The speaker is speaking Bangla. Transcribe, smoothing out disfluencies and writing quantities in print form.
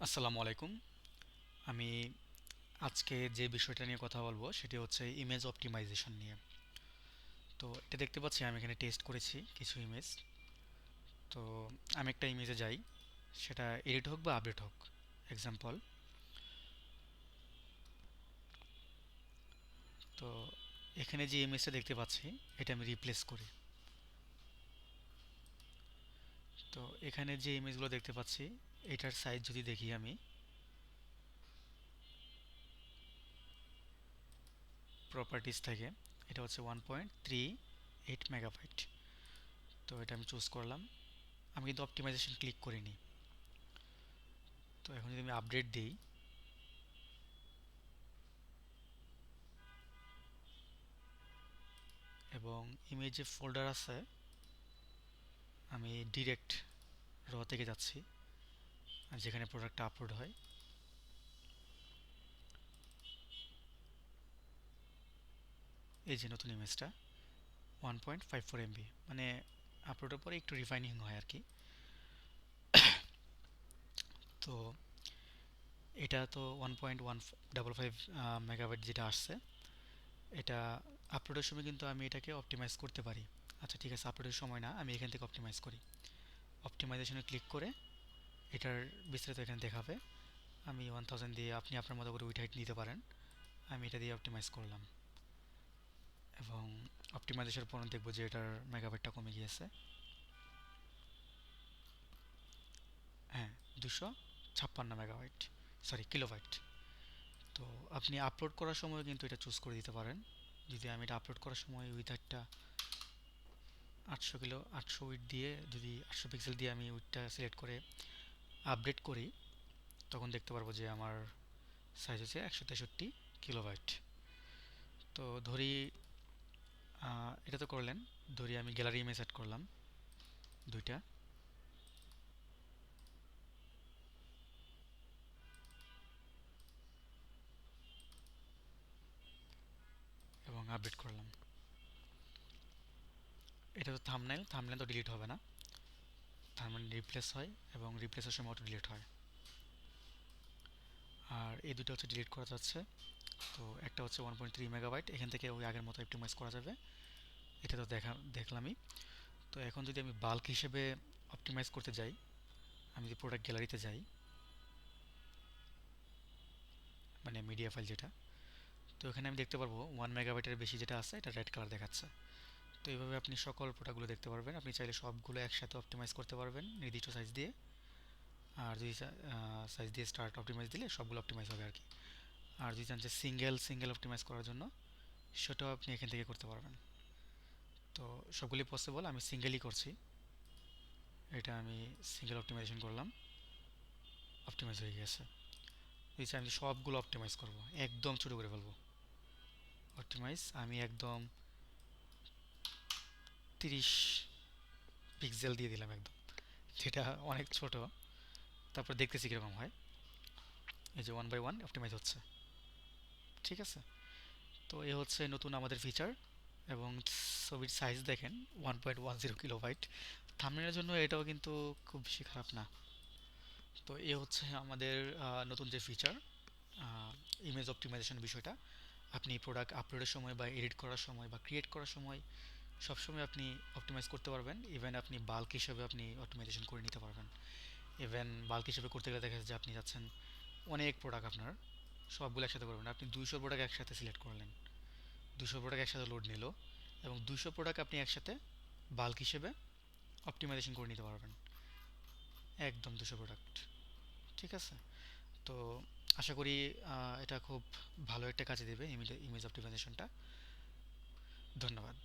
আসসালামু আলাইকুম। আমি আজকে যে বিষয়টা নিয়ে কথা বলবো সেটি হচ্ছে ইমেজ অপটিমাইজেশন নিয়ে। তো এটা দেখতে পাচ্ছি আমি এখানে টেস্ট করেছি কিছু ইমেজ। তো আমি একটা ইমেজে যাই, সেটা এডিট হোক বা আপডেট হোক। এক্সাম্পল, তো এখানে যে ইমেজটা দেখতে পাচ্ছি এটা আমি রিপ্লেস করি। তো এখানে যে ইমেজগুলো দেখতে পাচ্ছি এটার সাইজ যদি দেখি আমি, প্রপার্টিস থেকে, এটা হচ্ছে 1.38 মেগাবাইট। তো এটা আমি চুজ করলাম। আমি কিন্তু অপটিমাইজেশন ক্লিক করিনি। তো এখন যদি আমি আপডেট দিই এবং ইমেজে ফোল্ডার আছে, আমি ডিরেক্ট র থেকে যাচ্ছি আর যেখানে প্রোডাক্টটা আপলোড হয়। এই যে নতুন ইমেজটা 1.54 MB, মানে আপলোডের পরে একটু রিফাইনিং হয় আর কি। তো এটা তো 1.155 মেগাবাইট যেটা আসছে, এটা আপলোডের সময় কিন্তু আমি এটাকে অপটিমাইজ করতে পারি। আচ্ছা ঠিক আছে, আপলোডের সময় না, আমি এখান থেকে অপটিমাইজ করি। অপটিমাইজেশনে ক্লিক করে এটার বিস্তারিত এখানে দেখাবে। আমি 1000 দিয়ে আপনি আপনার মতো করে উইড হাইট নিতে পারেন। আমি এটা দিয়ে অপটিমাইজ করলাম এবং অপটিমাইজেশনের পর দেখবো যে এটার মেগাবাইটটা কমে গিয়েছে। হ্যাঁ, 256 মেগাবাইট, সরি কিলোবাইট। তো আপনি আপলোড করার সময় কিন্তু এটা চুজ করে দিতে পারেন। যদি আমি এটা আপলোড করার সময় উইথটা 800 উইথ দিয়ে, যদি 800 পিক্সেল দিয়ে আমি উইথটা সিলেক্ট করে আপডেট করি, তখন দেখতে পারবো যে আমার সাইজ হচ্ছে 163 কিলোবাইট। তো ধরি এটা তো করলেন, ধরি আমি গ্যালারি ইমেজ সেট করলাম দুইটা এবং আপডেট করলাম। এটা তো থাম্বনেল, থাম্বনেল তো ডিলিট হবে না, থাম্বনেল রিপ্লেস হয় এবং রিপ্লেসের সময় অটো ডিলিট হয়। আর এই দুটো হচ্ছে ডিলিট করা যাচ্ছে। তো একটা হচ্ছে 1.3 মেগাবাইট, এখান থেকে ওই আগের মতো অপটিমাইজ করা যাবে। এটা তো দেখলামই। তো এখন যদি আমি বাল্ক হিসেবে অপটিমাইজ করতে যাই, আমি যদি প্রোডাক্ট গ্যালারিতে যাই, মানে মিডিয়া ফাইল যেটা, তো এখানে আমি দেখতে পারবো 1 মেগাবাইটের বেশি যেটা আছে এটা রেড কালার দেখাচ্ছে। তো এইভাবে আপনি সকল প্রোডাক্টগুলো দেখতে পারবেন। আপনি চাইলে সবগুলো একসাথে অপটিমাইজ করতে পারবেন নির্দিষ্ট সাইজ দিয়ে। আর যদি সাইজ দিয়ে স্টার্ট অপটিমাইজ দিলে সবগুলো অপটিমাইজ হবে আর কি। আর যদি চান যে সিঙ্গেল সিঙ্গেল অপটিমাইজ করার জন্য, সেটাও আপনি এখান থেকে করতে পারবেন। তো সবগুলি পসিবল, আমি সিঙ্গেলই করছি। এটা আমি সিঙ্গেল অপটিমাইজেশন করলাম, অপটিমাইজ হয়ে গেছে। যদি চাই আমি সবগুলো অপটিমাইজ করব, একদম ছোটো করে ফেলবো। অপটিমাইজ আমি একদম 30 পিক্সেল দিয়ে দিলাম একদম, যেটা অনেক ছোট। তারপর দেখতেছি কীরকম হয়। এই যে 1 বাই 1 অপটিমাইজ হচ্ছে। ঠিক আছে, তো এ হচ্ছে নতুন আমাদের ফিচার। এবং ছবির সাইজ দেখেন, 1.10 কিলোবাইট। থাম্বনেলের জন্য এটাও কিন্তু খুব বেশি খারাপ না। তো এ হচ্ছে আমাদের নতুন যে ফিচার, ইমেজ অপটিমাইজেশন বিষয়টা। আপনি প্রোডাক্ট আপলোডের সময় বা এডিট করার সময় বা ক্রিয়েট করার সময় সবসময় আপনি অপটিমাইজ করতে পারবেন। ইভেন আপনি বাল্ক হিসেবে আপনি অপটিমাইজেশন করে নিতে পারবেন। ইভেন বাল্ক হিসেবে করতে গেলে দেখা যাচ্ছে যে আপনি যাচ্ছেন অনেক প্রোডাক্ট, আপনার সবগুলো একসাথে করবেন। আপনি 200 প্রোডাক্ট একসাথে সিলেক্ট করলেন, 200 প্রোডাক্ট একসাথে লোড নিল এবং 200 প্রোডাক্ট আপনি একসাথে বাল্ক হিসেবে অপটিমাইজেশন করে নিতে পারবেন, একদম 200 প্রোডাক্ট। ঠিক আছে, তো আশা করি এটা খুব ভালো একটা কাজে দেবে ইমেজ অপটিমাইজেশনটা। ধন্যবাদ।